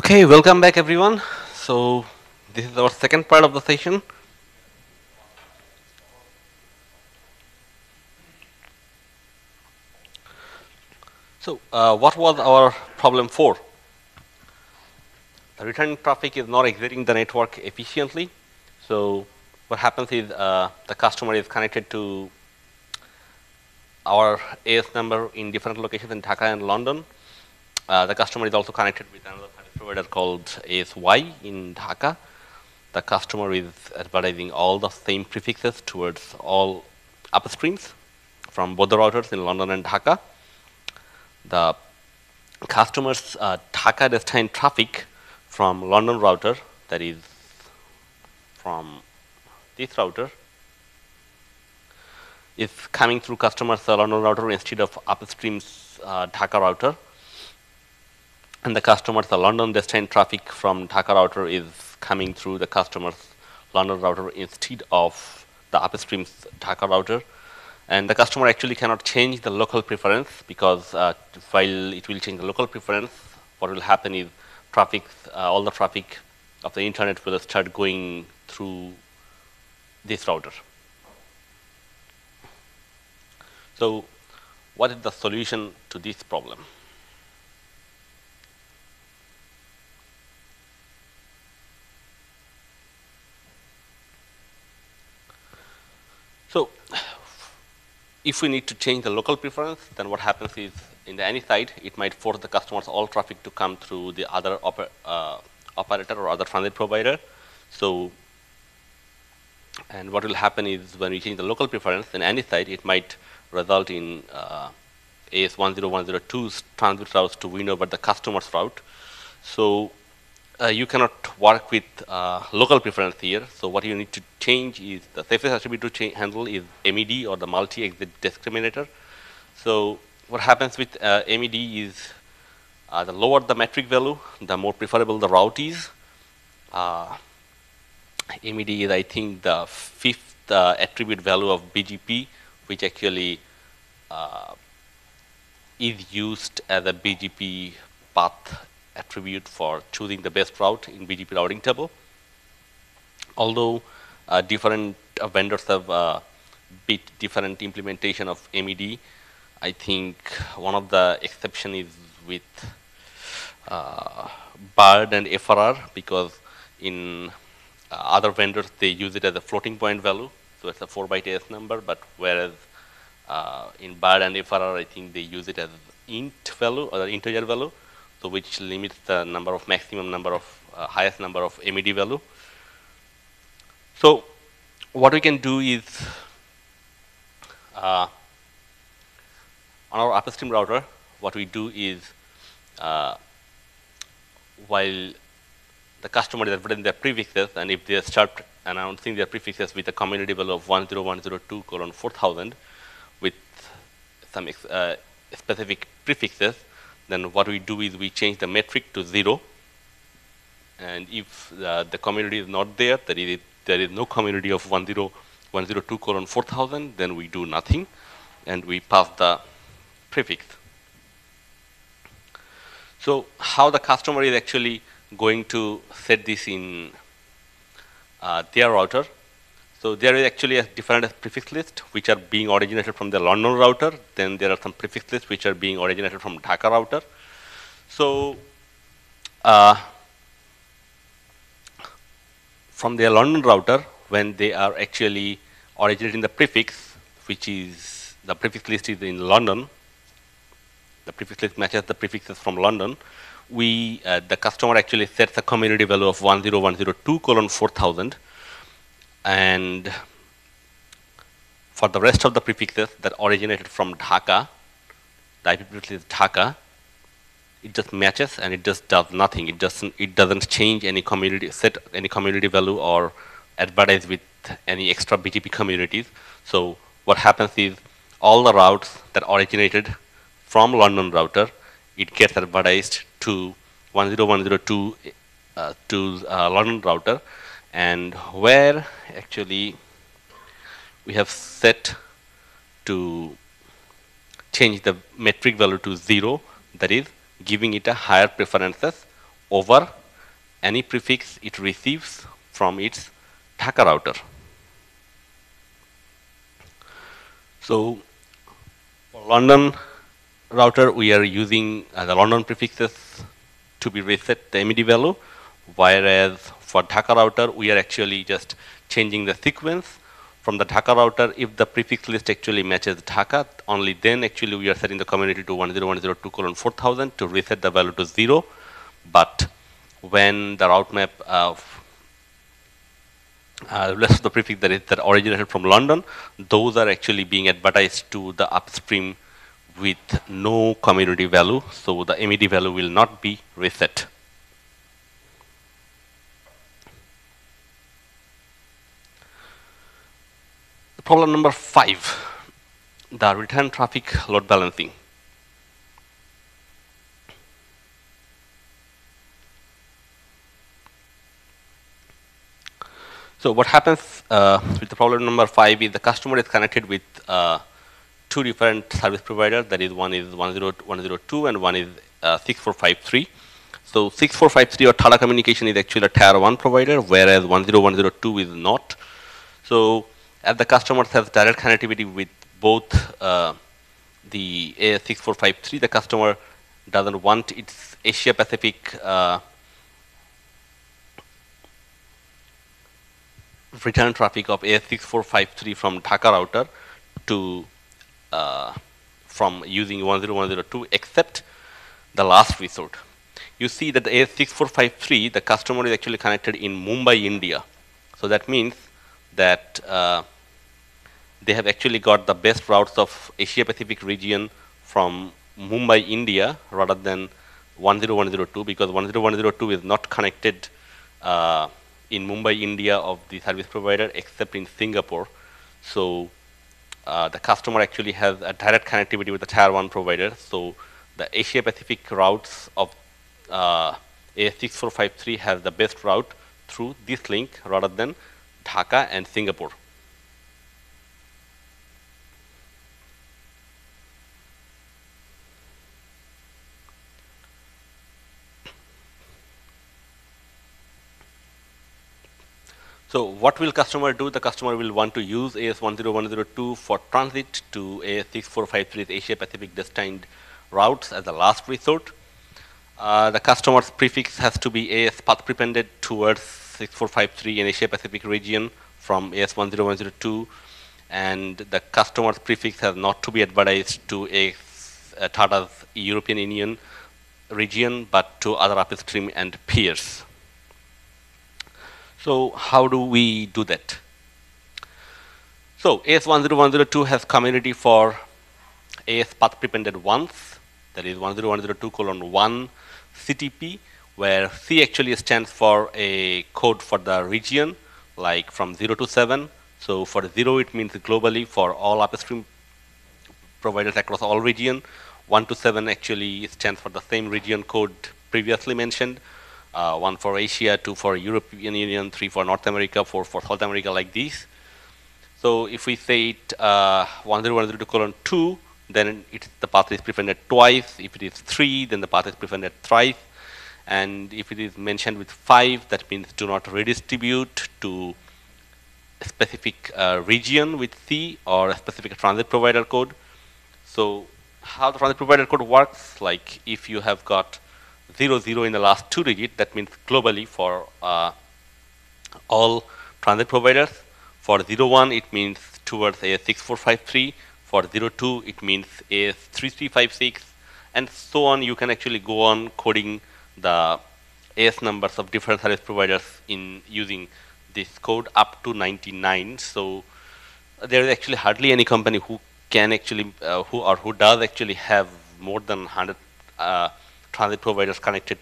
Okay, welcome back everyone. So this is our second part of the session. So what was our problem 4? The returning traffic is not exiting the network efficiently. So what happens is the customer is connected to our AS number in different locations in Dhaka and London. The customer is also connected with another service provider called ASY in Dhaka. The customer is advertising all the same prefixes towards all upstreams from both the routers in London and Dhaka. The customer's Dhaka destined traffic from London router, that is from this router, is coming through customer's London router instead of upstream's Dhaka router. And the customer's London destined traffic from Dhaka router is coming through the customer's London router instead of the upstream's Dhaka router. And the customer actually cannot change the local preference because while it will change the local preference, what will happen is traffic, all the traffic of the internet will start going through this router. So what is the solution to this problem? So if we need to change the local preference, then what happens is in the any side, it might force the customers all traffic to come through the other operator or other transit provider. So, and what will happen is when we change the local preference in any side, it might result in AS10102's transit routes to win over the customer's route. So you cannot work with local preference here. So what you need to change is the safest attribute to handle is MED or the multi-exit discriminator. So what happens with MED is the lower the metric value, the more preferable the route is. MED is, I think, the fifth attribute value of BGP, which actually is used as a BGP path attribute for choosing the best route in BGP routing table. Although different vendors have bit different implementation of MED, I think one of the exception is with BARD and FRR, because in other vendors they use it as a floating point value, so it's a 4-byte AS number, but whereas in BARD and FRR I think they use it as int value or integer value, so which limits the number of maximum number of highest number of MED value. So what we can do is on our upstream router, what we do is while the customer is advertising their prefixes, and if they start announcing their prefixes with a community value of 10102:4000 with some specific prefixes, then what we do is we change the metric to 0. And if the community is not there, there is no community of 10102:4000, then we do nothing and we pass the prefix. So how the customer is actually going to set this in their router? So there is actually a different prefix list which are being originated from the London router. Then there are some prefix lists which are being originated from Dhaka router. So from their London router, when they are actually originating the prefix, which is the prefix list is in London, the prefix list matches the prefixes from London, we the customer actually sets a community value of 10102:4000. And for the rest of the prefixes that originated from Dhaka, the IP prefix is Dhaka, it just matches and it just does nothing. It doesn't change any community, set any community value or advertise with any extra BGP communities. So what happens is all the routes that originated from London router, it gets advertised to 10102 to London router. And where actually we have set to change the metric value to 0, that is giving it a higher preferences over any prefix it receives from its Dhaka router. So for London router, we are using the London prefixes to be reset the MED value, whereas for Dhaka router, we are actually just changing the sequence from the Dhaka router. If the prefix list actually matches Dhaka, only then actually we are setting the community to 10102:4000 to reset the value to 0. But when the route map rest of the prefix that originated from London, those are actually being advertised to the upstream with no community value, so the MED value will not be reset. Problem number 5, the return traffic load balancing. So what happens with the problem number 5 is the customer is connected with two different service providers. That is, one is 10102 and one is 6453. So 6453 or Tata Communication is actually a tier 1 provider, whereas 10102 is not. So as the customer has direct connectivity with both the AS6453, the customer doesn't want its Asia Pacific return traffic of AS6453 from Dhaka router to from using 10102 except the last resort. You see that the AS6453, the customer is actually connected in Mumbai, India. So that means that they have actually got the best routes of Asia Pacific region from Mumbai, India rather than 10102, because 10102 is not connected in Mumbai, India of the service provider except in Singapore. So the customer actually has a direct connectivity with the tier 1 provider. So the Asia Pacific routes of AS6453 has the best route through this link rather than Dhaka and Singapore. So what will customer do? The customer will want to use AS10102 for transit to AS6453's Asia Pacific destined routes as a last resort. The customer's prefix has to be AS path prepended towards 6453 in Asia Pacific region from AS10102, and the customer's prefix has not to be advertised to Tata's European Union region, but to other upstream and peers. So how do we do that? So AS10102 has community for AS path prepended once, that is 10102:1 CTP, where C actually stands for a code for the region, like from 0 to 7. So for 0 it means globally for all upstream providers across all region. 1 to 7 actually stands for the same region code previously mentioned. 1 for Asia, 2 for European Union, 3 for North America, 4 for South America, like these. So if we say it 10102:2, then the path is prefended twice. If it is 3, then the path is prefended thrice. And if it is mentioned with 5, that means do not redistribute to a specific region with C or a specific transit provider code. So how the transit provider code works, like if you have got 00 in the last 2 digits, that means globally for all transit providers. For 01, it means towards AS6453. For 02, it means AS3356, and so on. You can actually go on coding the AS numbers of different service providers in using this code up to 99. So there is actually hardly any company who can actually who does actually have more than 100 transit providers connected.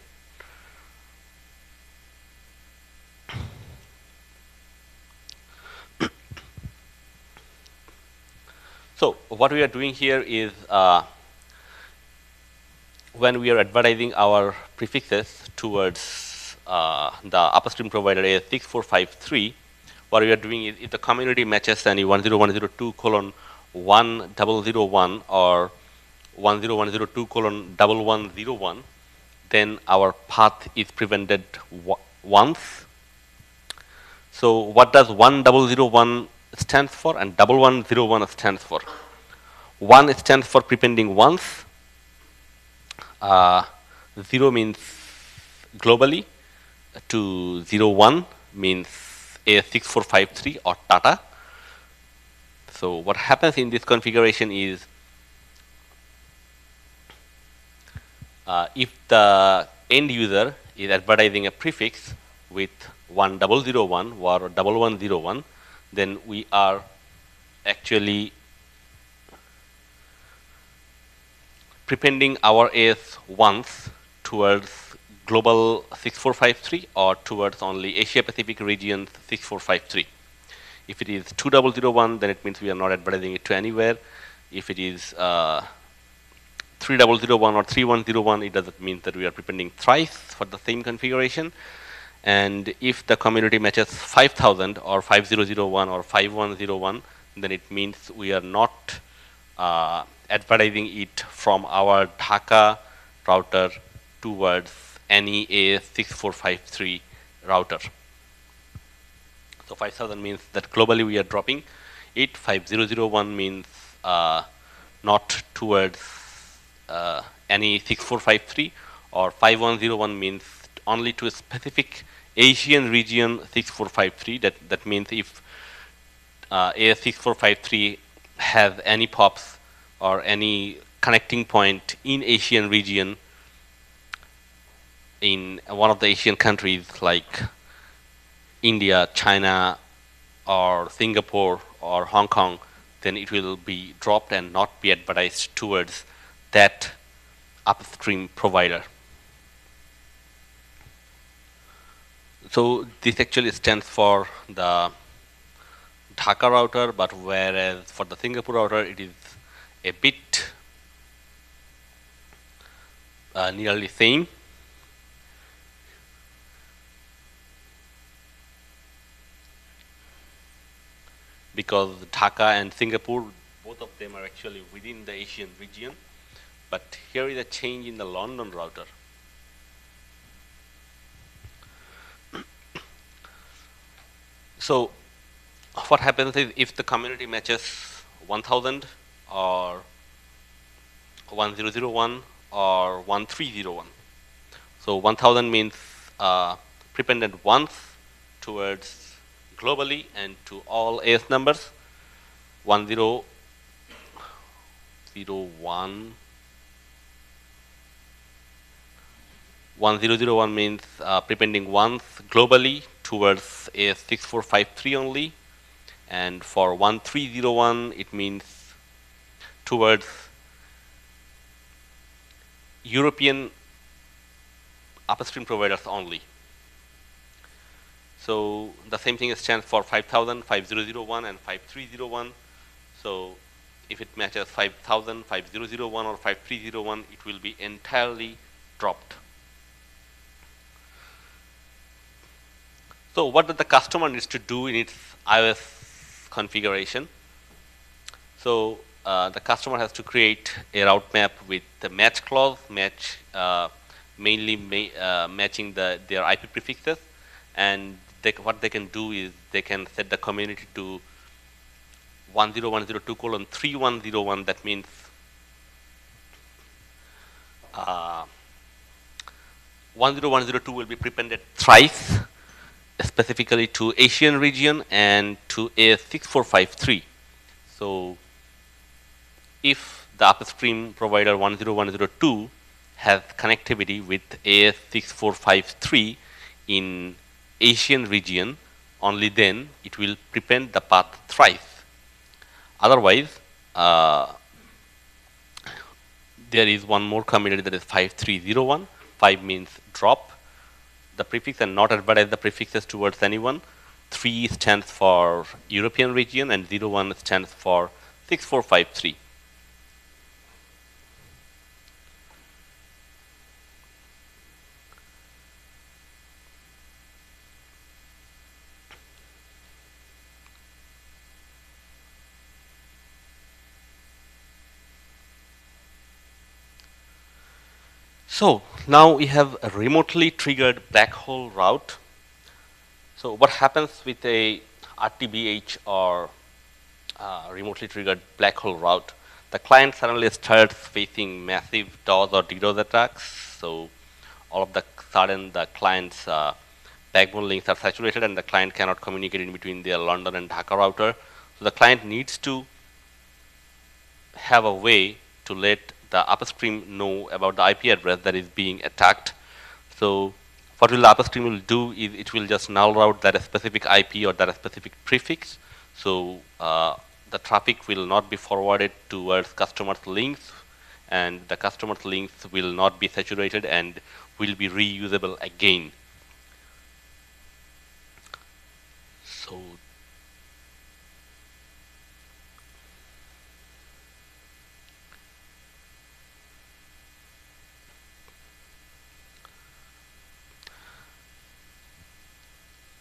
So what we are doing here is when we are advertising our prefixes towards the upstream provider AS6453, what we are doing is if the community matches any 10102:1001 or 10102:1101, then our path is prevented ones. So what does 1001 stands for and 1101 stands for? 1 stands for prepending ones. 0 means globally. 201 means AS6453 or Tata. So what happens in this configuration is if the end user is advertising a prefix with 1001 or 1101, then we are actually prepending our AS once towards global 6453 or towards only Asia Pacific region 6453. If it is 2001, then it means we are not advertising it to anywhere. If it is 3001 or 3101, it doesn't mean that we are prepending thrice for the same configuration. And if the community matches 5000 or 5001 or 5101, then it means we are not advertising it from our Dhaka router towards any AS6453 router. So 5000 means that globally we are dropping it. 5001 means not towards any 6453, or 5101 means only to a specific Asian region 6453. That means if AS6453 has any POPs or any connecting point in Asian region in one of the Asian countries like India, China, or Singapore, or Hong Kong, then it will be dropped and not be advertised towards that upstream provider. So this actually stands for the Dhaka router, but whereas for the Singapore router it is a bit nearly same. Because Dhaka and Singapore, both of them are actually within the Asian region. But here is a change in the London router. So what happens is if the community matches 1000 or 1001 or 1301. So 1000 means prepended once towards globally and to all AS numbers. 1001 1001 means prepending once globally towards AS6453 only, and for 1301 it means towards European upstream providers only. So the same thing stands for 5000, 5001 and 5301. So if it matches 5000, 5001 or 5301, it will be entirely dropped. So what does the customer needs to do in its iOS configuration? So the customer has to create a route map with the match clause, mainly matching their IP prefixes, and what they can do is they can set the community to 10102:3101. That means 10102 will be prepended thrice, specifically to Asian region and to AS6453. So if the upstream provider 10102 has connectivity with AS6453 in Asian region, only then it will prepend the path thrice. Otherwise, there is one more community, that is 5301. 5 means drop the prefix and not advertise the prefixes towards anyone. 3 stands for European region and 01 stands for 6453. So now we have a remotely triggered black hole route. So what happens with a RTBH or remotely triggered black hole route? The client suddenly starts facing massive DOS or DDoS attacks. So all of the sudden the client's backbone links are saturated and the client cannot communicate in between their London and Dhaka router. So the client needs to have a way to let the upstream know about the IP address that is being attacked. So what will the upstream will do is it will just null route that specific IP or that specific prefix. So the traffic will not be forwarded towards customers' links, and the customers' links will not be saturated and will be reusable again. So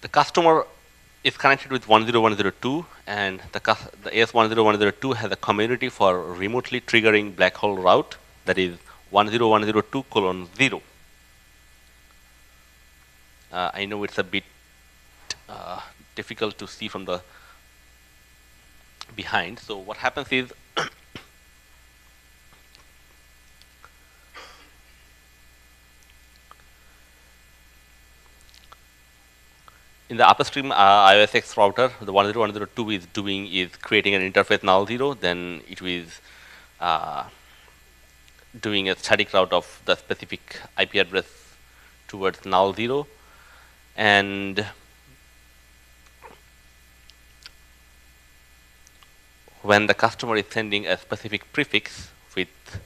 the customer is connected with 10102, and the AS10102 has a community for remotely triggering black hole route, that is 10102:0. I know it's a bit difficult to see from the behind. So what happens is in the upstream IOSX router, the 10102 is doing is creating an interface null 0. Then it is doing a static route of the specific IP address towards null 0, and when the customer is sending a specific prefix with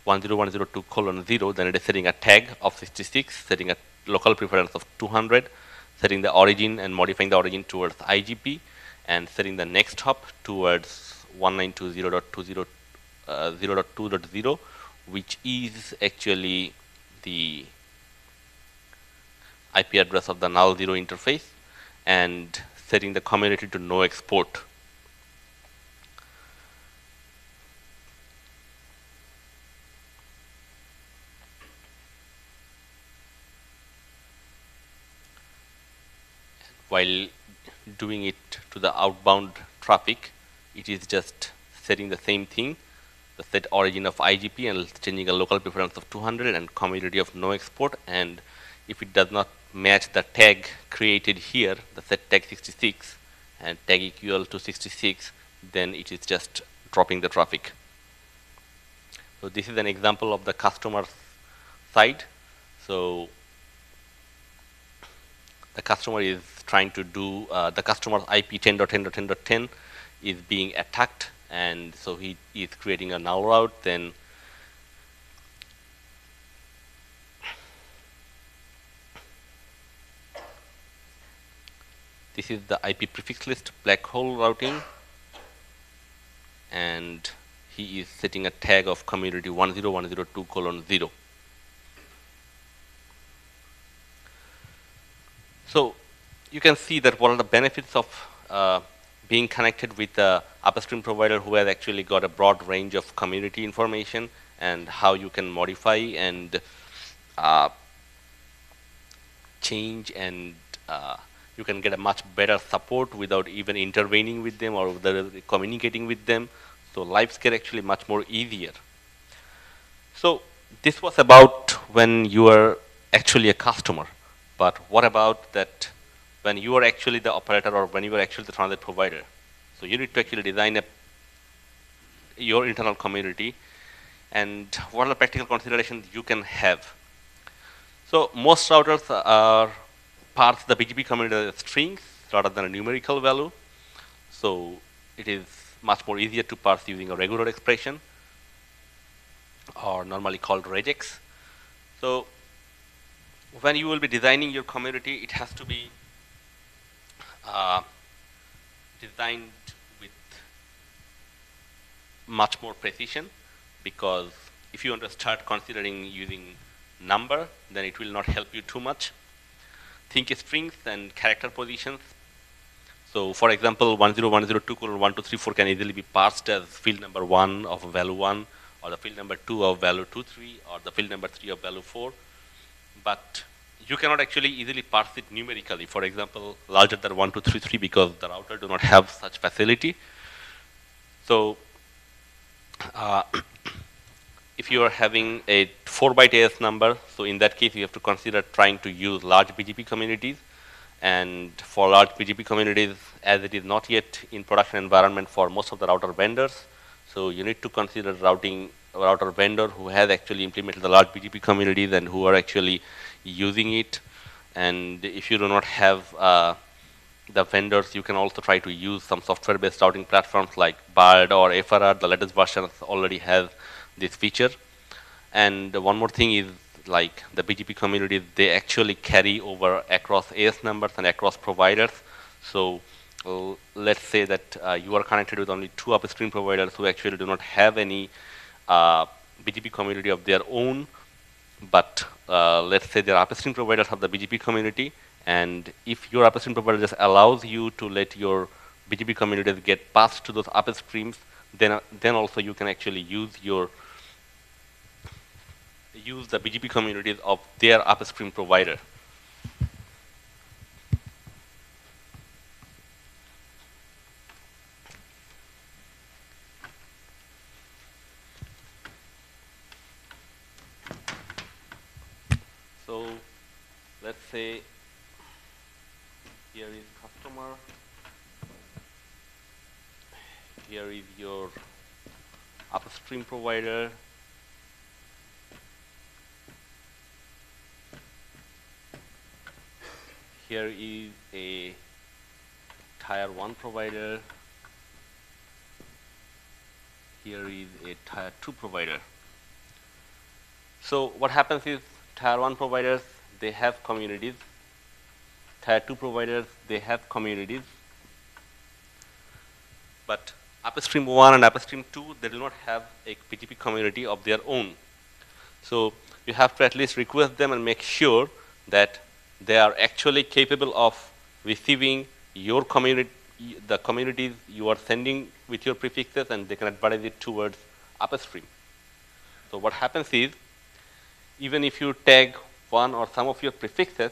10102:0, then it is setting a tag of 66, setting a local preference of 200, setting the origin and modifying the origin towards IGP, and setting the next hop towards 192.0.20.0.2.0, which is actually the IP address of the null 0 interface, and setting the community to no export. While doing it to the outbound traffic, it is just setting the same thing, the set origin of IGP, and changing a local preference of 200 and community of no export. And if it does not match the tag created here, the set tag 66 and tag equal to 66, then it is just dropping the traffic. So this is an example of the customer side. So the customer is trying to do, the customer's IP 10.10.10.10 is being attacked, and so he is creating a null route. Then this is the IP prefix list black hole routing, and he is setting a tag of community 10102:0. So you can see that what are the benefits of being connected with the upstream provider who has actually got a broad range of community information, and how you can modify and change, and you can get a much better support without even intervening with them or communicating with them. So lives get actually much more easier. So this was about when you are actually a customer. But what about that when you are actually the operator or when you are actually the transit provider? So you need to actually design your internal community, and what are the practical considerations you can have? So most routers are parse the BGP community as strings rather than a numerical value. So it is much more easier to parse using a regular expression, or normally called regex. So when you will be designing your community, it has to be designed with much more precision, because if you want to start considering using number, then it will not help you too much. Think strings and character positions. So for example, 10102:1234 can easily be parsed as field number 1 of value 1, or the field number 2 of value 23, or the field number 3 of value 4. But you cannot actually easily parse it numerically. For example, larger than 1233 because the router do not have such facility. So uh, if you are having a 4-byte AS number, so in that case you have to consider trying to use large BGP communities. And for large BGP communities, as it is not yet in production environment for most of the router vendors, so you need to consider routing a router vendor who has actually implemented the large BGP communities and who are actually using it. And if you do not have the vendors, you can also try to use some software-based routing platforms like BARD or FRR. The latest versions already have this feature. And one more thing is, like the BGP communities, they actually carry over across AS numbers and across providers. So let's say that you are connected with only 2 upstream providers who actually do not have any BGP community of their own, but let's say their upstream providers have the BGP community, and if your upstream provider just allows you to let your BGP communities get passed to those upstreams, then also you can actually use the BGP communities of their upstream provider. So let's say here is customer, here is your upstream provider, here is a tier 1 provider, here is a tier 2 provider. So what happens is tier 1 providers, they have communities, tier 2 providers, they have communities, but upstream 1 and upstream 2, they do not have a BGP community of their own. So you have to at least request them and make sure that they are actually capable of receiving your community, the communities you are sending with your prefixes, and they can advertise it towards upstream. So what happens is, even if you tag one or some of your prefixes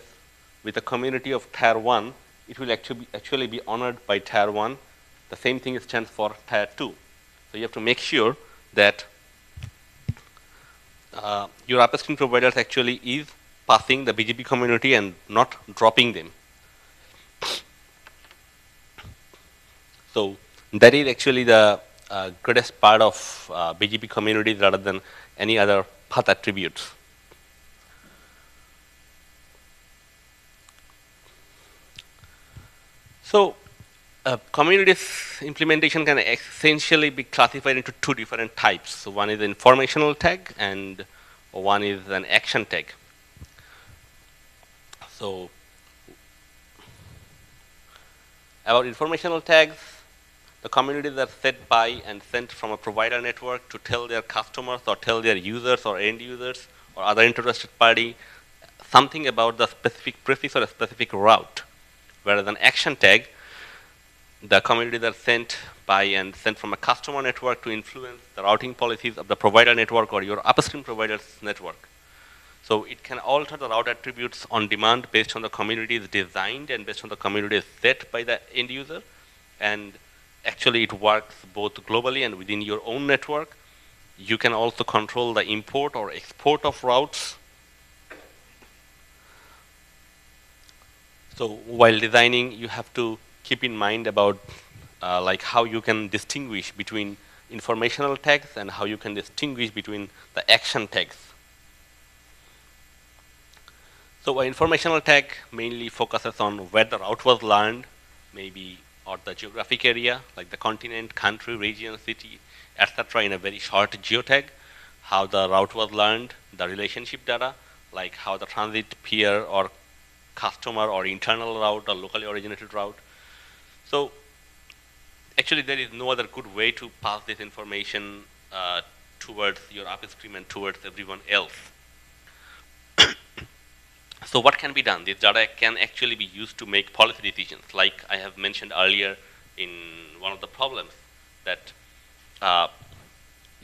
with a community of tier 1, it will actually be honored by tier 1. The same thing stands for tier 2. So you have to make sure that your upstream providers actually is passing the BGP community and not dropping them. So that is actually the greatest part of BGP communities rather than any other path attributes. So communities implementation can essentially be classified into 2 different types. So one is informational tag and one is an action tag. So about informational tags, the communities are set by and sent from a provider network to tell their customers or tell their users or end users or other interested party something about the specific prefix or a specific route. Whereas an action tag, the communities are sent by and sent from a customer network to influence the routing policies of the provider network or your upstream provider's network. So it can alter the route attributes on demand based on the communities designed and based on the communities set by the end user. And actually it works both globally and within your own network. You can also control the import or export of routes. So while designing, you have to keep in mind about like how you can distinguish between informational tags and how you can distinguish between the action tags. So an informational tag mainly focuses on where the route was learned, maybe or the geographic area, like the continent, country, region, city, etc. in a very short geotag, how the route was learned, the relationship data, like how the transit, peer, or customer or internal route or locally originated route. So actually there is no other good way to pass this information towards your upstream and towards everyone else. So what can be done? This data can actually be used to make policy decisions, like I have mentioned earlier in one of the problems, that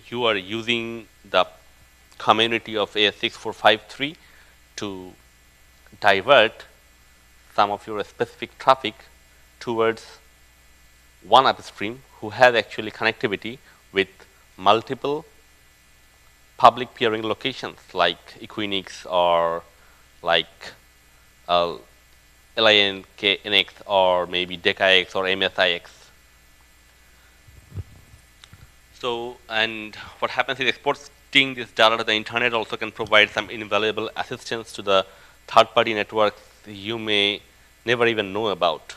you are using the community of AS6453 to divert some of your specific traffic towards one upstream who has actually connectivity with multiple public peering locations like Equinix or like uh, LINKNX or maybe DECAX or MSIX. So, and what happens is exporting this data to the internet also can provide some invaluable assistance to the third-party networks you may never even know about.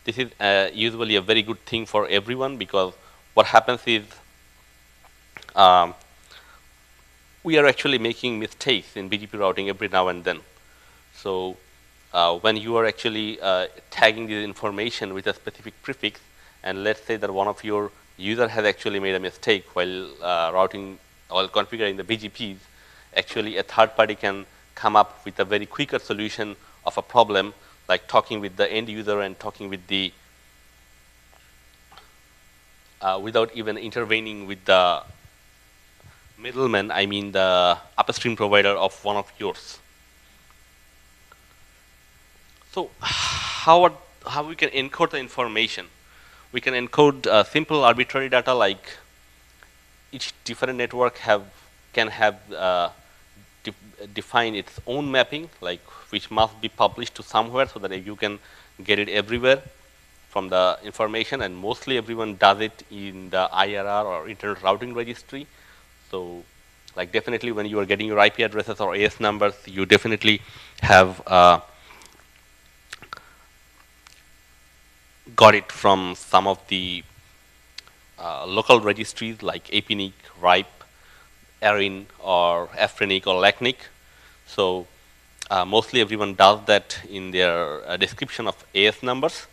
This is usually a very good thing for everyone because what happens is um, we are actually making mistakes in BGP routing every now and then. So when you are actually tagging this information with a specific prefix, and let's say that one of your user has actually made a mistake while routing or configuring the BGPs, actually a third party can come up with a very quicker solution of a problem, like talking with the end user and talking with the without even intervening with the middleman, I mean the upstream provider of one of yours. So how we can encode the information? We can encode simple arbitrary data, like each different network can have define its own mapping, like which must be published to somewhere so that you can get it everywhere from the information, and mostly everyone does it in the IRR or Internet Routing Registry. So like definitely when you are getting your IP addresses or AS numbers, you definitely have got it from some of the local registries like APNIC, RIPE, ARIN, or AFRENIC or LACNIC. So mostly everyone does that in their description of AS numbers.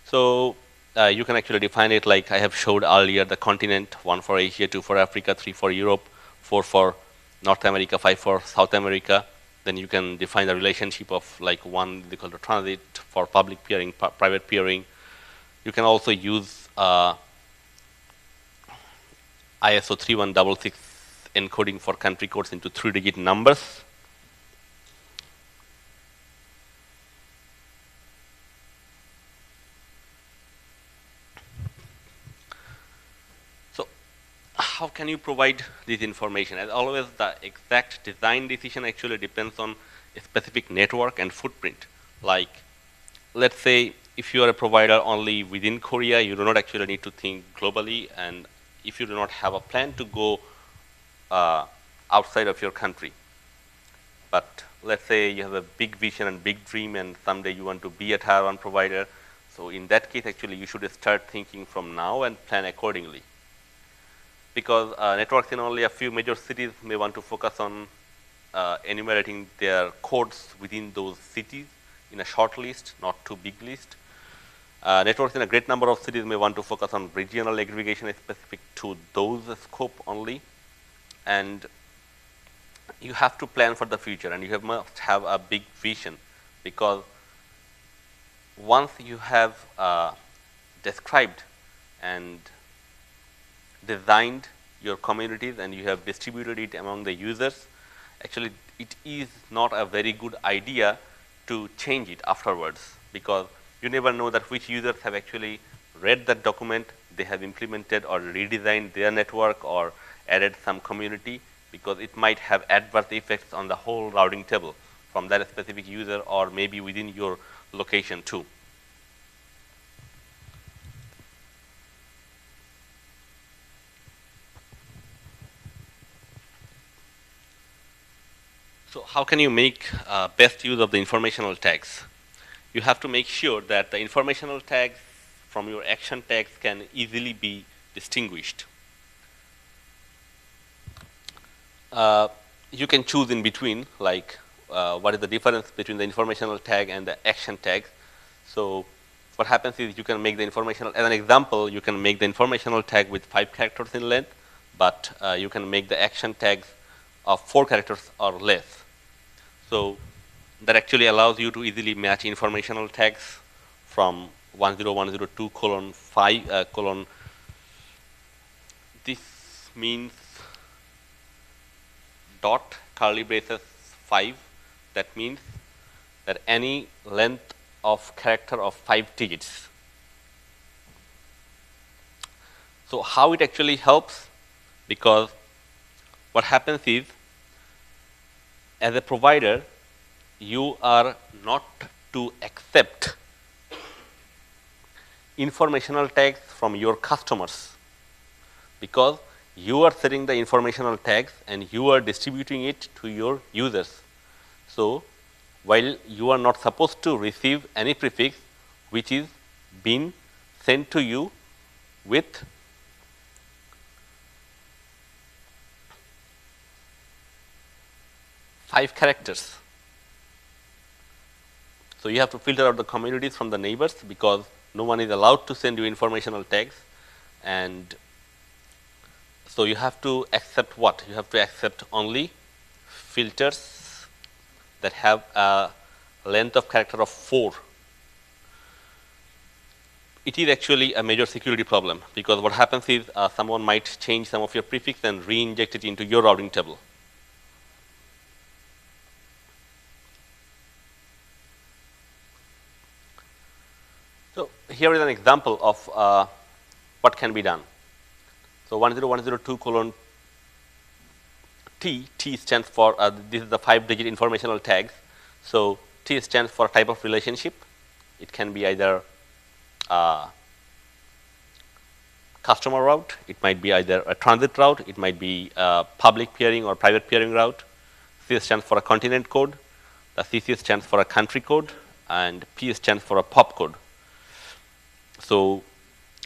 So you can actually define it like I have showed earlier, the continent, 1 for Asia, 2 for Africa, 3 for Europe, 4 for North America, 5 for South America. Then you can define the relationship of like 1 is equal to transit for public peering, private peering. You can also use ISO 3166 encoding for country codes into 3-digit numbers. So how can you provide this information? As always, the exact design decision actually depends on a specific network and footprint. Like, let's say if you are a provider only within Korea, you do not actually need to think globally, and if you do not have a plan to go outside of your country. But let's say you have a big vision and big dream, and someday you want to be a tier 1 provider. So in that case, actually, you should start thinking from now and plan accordingly. Because networks in only a few major cities may want to focus on enumerating their codes within those cities in a short list, not too big list. Networks in a great number of cities may want to focus on regional aggregation specific to those scope only. And you have to plan for the future, and you must have a big vision, because once you have described and designed your communities and you have distributed it among the users, actually it is not a very good idea to change it afterwards, because you never know that which users have actually read that document, they have implemented or redesigned their network or added some community, because it might have adverse effects on the whole routing table from that specific user or maybe within your location too. So how can you make best use of the informational tags? You have to make sure that the informational tags from your action tags can easily be distinguished. You can choose in between, like what is the difference between the informational tag and the action tag. So what happens is you can make the informational, as an example, you can make the informational tag with 5 characters in length, but you can make the action tags of 4 characters or less. So that actually allows you to easily match informational tags from 10102 colon 5 colon. This means dot curly braces 5 that means that any length of character of 5 digits. So how it actually helps? Because what happens is, as a provider, you are not to accept informational tags from your customers, because you are setting the informational tags and you are distributing it to your users. So while you are not supposed to receive any prefix which is being sent to you with five characters. So you have to filter out the communities from the neighbors, because no one is allowed to send you informational tags. And so you have to accept what? You have to accept only filters that have a length of character of 4. It is actually a major security problem, because what happens is someone might change some of your prefix and re-inject it into your routing table. So here is an example of what can be done. So 10102:T, T stands for, this is the 5-digit informational tags. So T stands for type of relationship. It can be either customer route, it might be either a transit route, it might be a public peering or private peering route. C stands for a continent code, the CC stands for a country code, and P stands for a pop code. So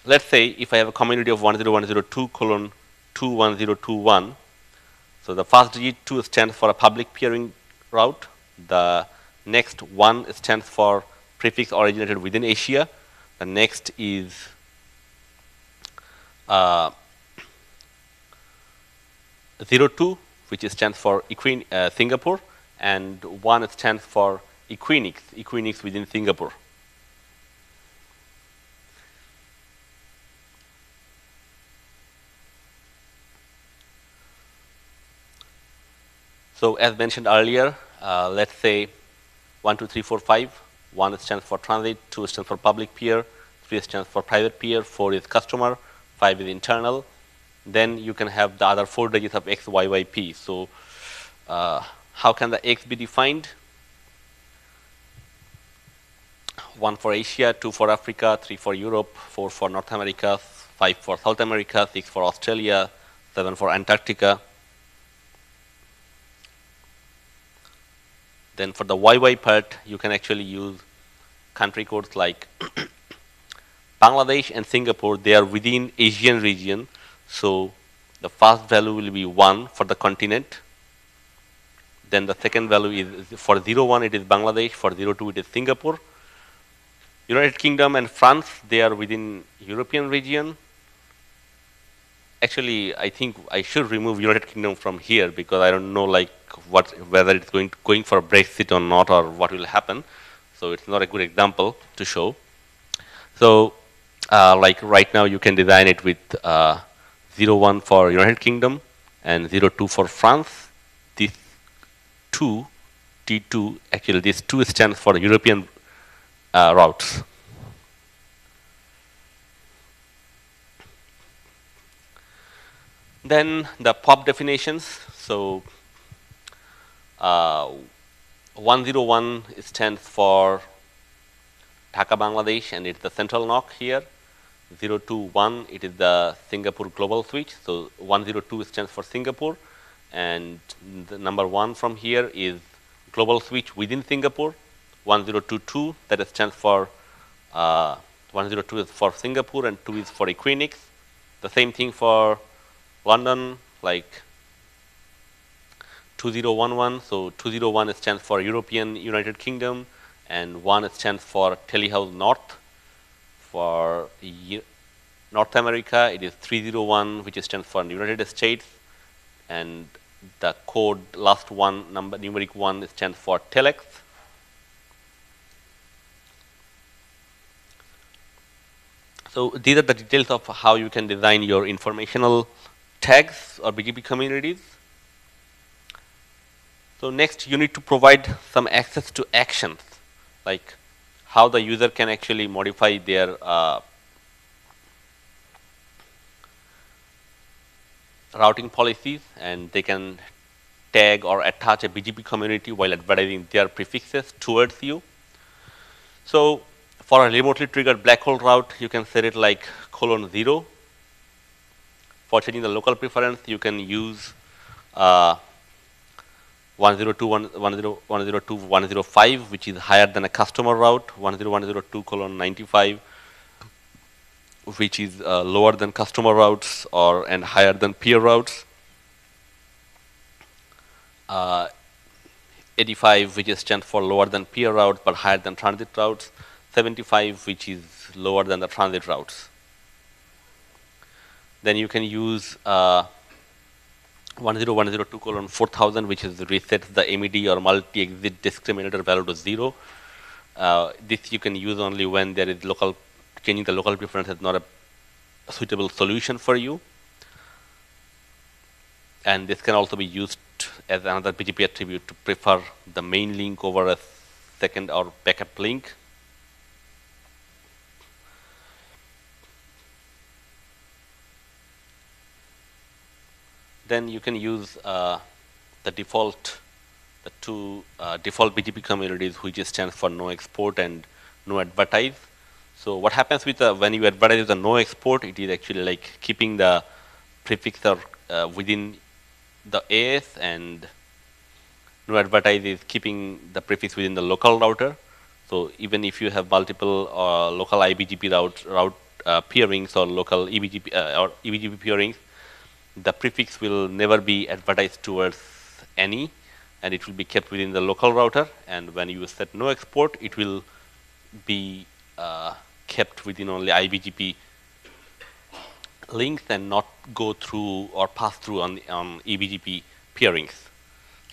let's say if I have a community of 10102:21021, so the first digit 2 stands for a public peering route, the next 1 stands for prefix originated within Asia, the next is 02, which stands for Singapore, and 1 stands for Equinix within Singapore. So as mentioned earlier, let's say 1, 2, 3, 4, 5. 1 stands for transit, 2 stands for public peer, 3 stands for private peer, 4 is customer, 5 is internal. Then you can have the other 4 digits of X, Y, Y, P. So how can the X be defined? 1 for Asia, 2 for Africa, 3 for Europe, 4 for North America, 5 for South America, 6 for Australia, 7 for Antarctica. Then for the YY part, you can actually use country codes like Bangladesh and Singapore. They are within Asian region. So the first value will be 1 for the continent. Then the second value is for 01, it is Bangladesh. For 02, it is Singapore. United Kingdom and France, they are within European region. Actually, I think I should remove United Kingdom from here, because I don't know like whether it's going for Brexit or not, or what will happen. So it's not a good example to show. So like right now, you can design it with 01 for United Kingdom and 02 for France. This 2, T2, actually this 2 stands for European routes. Then the POP definitions. So 101 stands for Dhaka, Bangladesh, and it's the central NOC here. 021, it is the Singapore global switch. So 102 stands for Singapore, and the number 1 from here is global switch within Singapore. 1022, that stands for 102 is for Singapore and 2 is for Equinix. The same thing for London, like 2011. So 201 stands for European United Kingdom, and 1 stands for Telehouse North. For North America, it is 301, which stands for United States, and the code last one, numeric 1, stands for Telex. So these are the details of how you can design your informational tags or BGP communities. So next, you need to provide some access to actions, like how the user can actually modify their routing policies, and they can tag or attach a BGP community while advertising their prefixes towards you. So for a remotely triggered black hole route, you can set it like :0. For changing the local preference, you can use 102.1.1.0.2.105, which is higher than a customer route, 101.102:95, which is lower than customer routes and higher than peer routes. 85, which stands for lower than peer routes but higher than transit routes. 75, which is lower than the transit routes. Then you can use 101.102:4000, which is resets the MED or multi-exit discriminator value to 0. This you can use only when there is changing the local preference is not a suitable solution for you. And this can also be used as another BGP attribute to prefer the main link over a second or backup link. Then you can use the two default BGP communities, which stands for no export and no advertise. So what happens with when you advertise with the no export, it is actually like keeping the prefix within the AS, and no advertise is keeping the prefix within the local router. So even if you have multiple local IBGP route peerings or local EBGP or EBGP peerings, the prefix will never be advertised towards any, and it will be kept within the local router. And when you set no export, it will be kept within only IBGP links and not go through or pass through on EBGP peerings.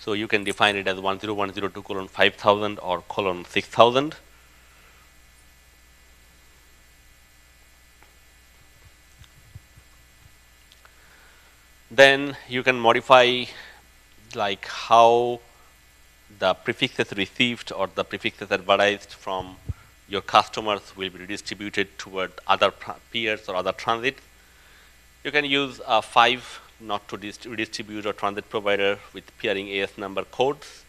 So you can define it as 101.102:5000 or :6000. Then you can modify like how the prefixes received or the prefixes advertised from your customers will be redistributed toward other peers or other transits. You can use 5 not to redistribute or transit provider with peering AS number codes.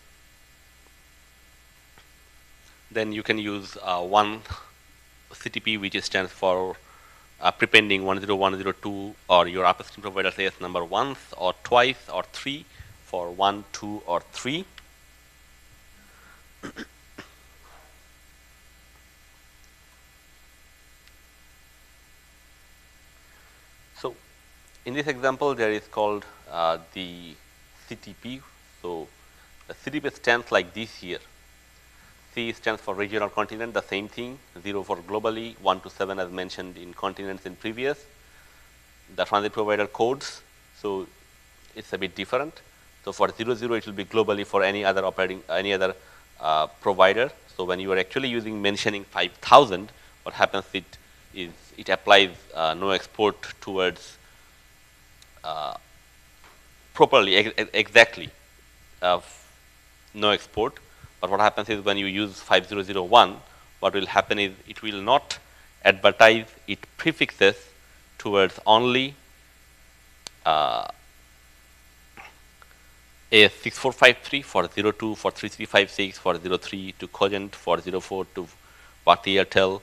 Then you can use one CTP, which stands for prepending 101.102 or your upstream provider's AS number once or twice or 3 for 1, 2, or 3. So in this example, there is called the CTP. So the CTP stands like this here. C stands for regional continent, the same thing, 0 for globally, 1 to 7 as mentioned in continents in previous. The transit provider codes, so it's a bit different. So for 00, it will be globally for any other provider. So when you are actually mentioning 5000, what happens is it applies no export towards properly, exactly, no export. But what happens is when you use 5001, what will happen is it will not advertise its prefixes towards only AS6453 for 02 for 3356 for 03 to Cogent for 04 to Bharti Airtel.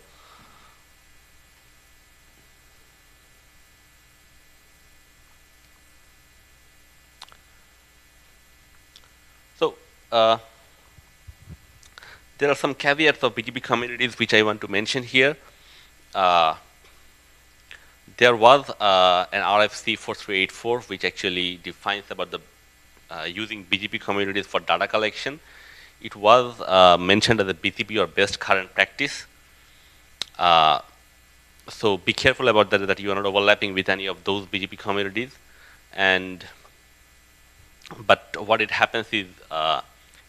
So there are some caveats of BGP communities which I want to mention here. There was an RFC 4384 which actually defines about the using BGP communities for data collection. It was mentioned as a BCP or best current practice. So be careful about that you are not overlapping with any of those BGP communities. But what it happens is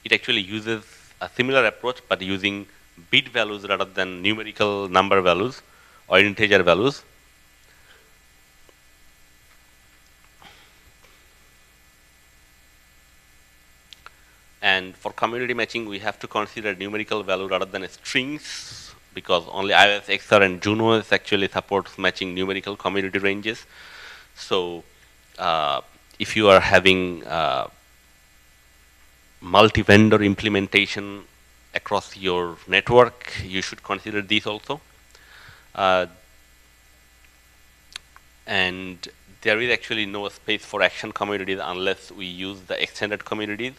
it actually uses a similar approach, but using bit values rather than numerical number values or integer values. And for community matching, we have to consider numerical value rather than strings, because only iOS XR and Junos actually supports matching numerical community ranges. So if you are having multi-vendor implementation across your network, you should consider these also. And there is actually no space for action communities unless we use the extended communities.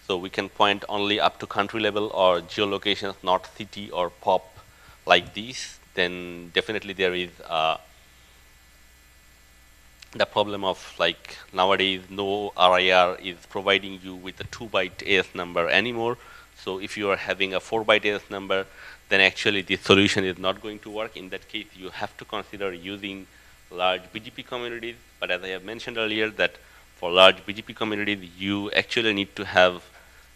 So we can point only up to country level or geolocations, not city or pop like these. Then definitely there is the problem of, like, nowadays no RIR is providing you with a 2-byte AS number anymore. So if you are having a 4-byte AS number, then actually this solution is not going to work. In that case, you have to consider using large BGP communities. But as I have mentioned earlier, that for large BGP communities, you actually need to have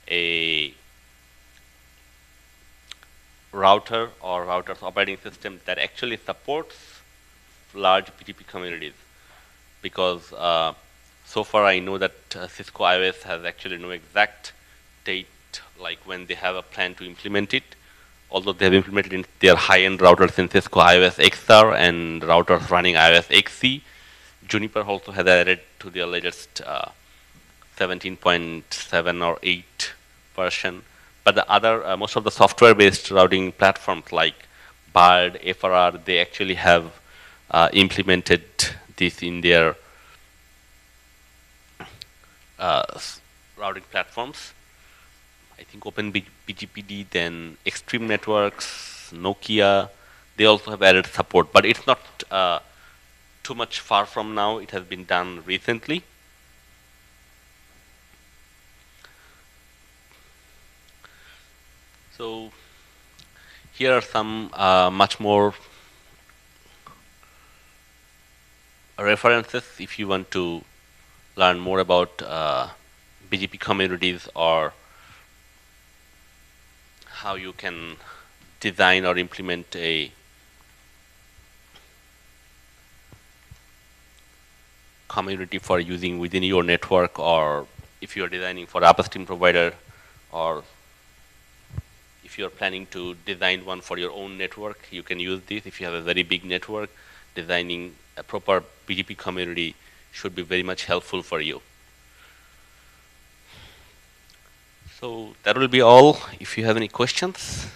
a router or router's operating system that actually supports large BGP communities. Because so far I know that Cisco iOS has actually no exact date, like when they have a plan to implement it, although they have implemented in their high-end routers in Cisco iOS XR and routers running iOS XC. Juniper also has added to their latest 17.7 or 8 version. But the other, most of the software-based routing platforms like BARD, FRR, they actually have implemented this in their routing platforms. I think OpenBGPD, then Extreme Networks, Nokia, they also have added support, but it's not too much far from now. It has been done recently. So here are some much more references if you want to learn more about BGP communities or how you can design or implement a community for using within your network, or if you're designing for upstream provider, or if you're planning to design one for your own network, you can use this. If you have a very big network, designing a proper BGP community should be very much helpful for you. So that will be all. If you have any questions.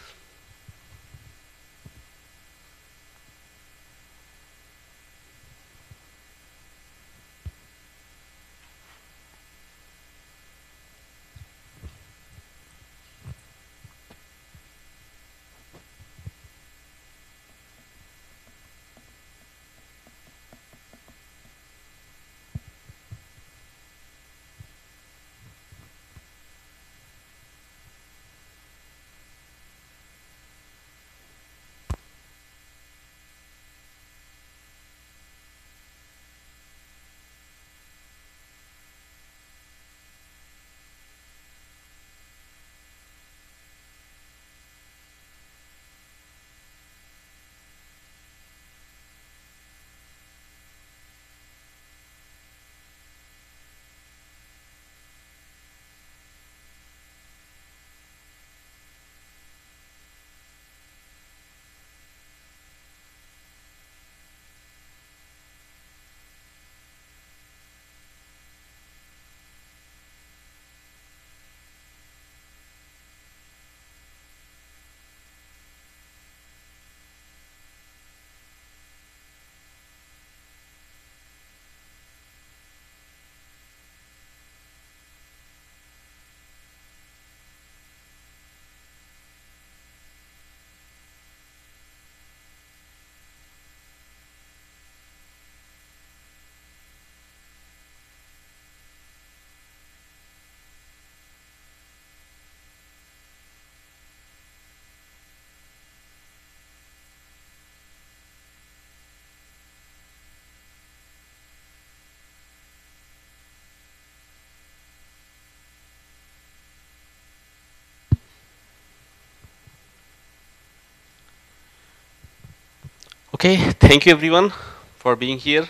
Okay, thank you everyone for being here.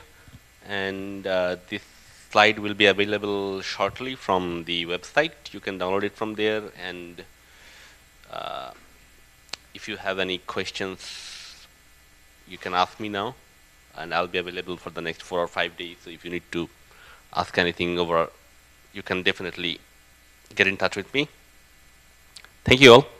And this slide will be available shortly from the website. You can download it from there, and if you have any questions, you can ask me now, and I'll be available for the next 4 or 5 days. So if you need to ask anything over, you can definitely get in touch with me. Thank you all.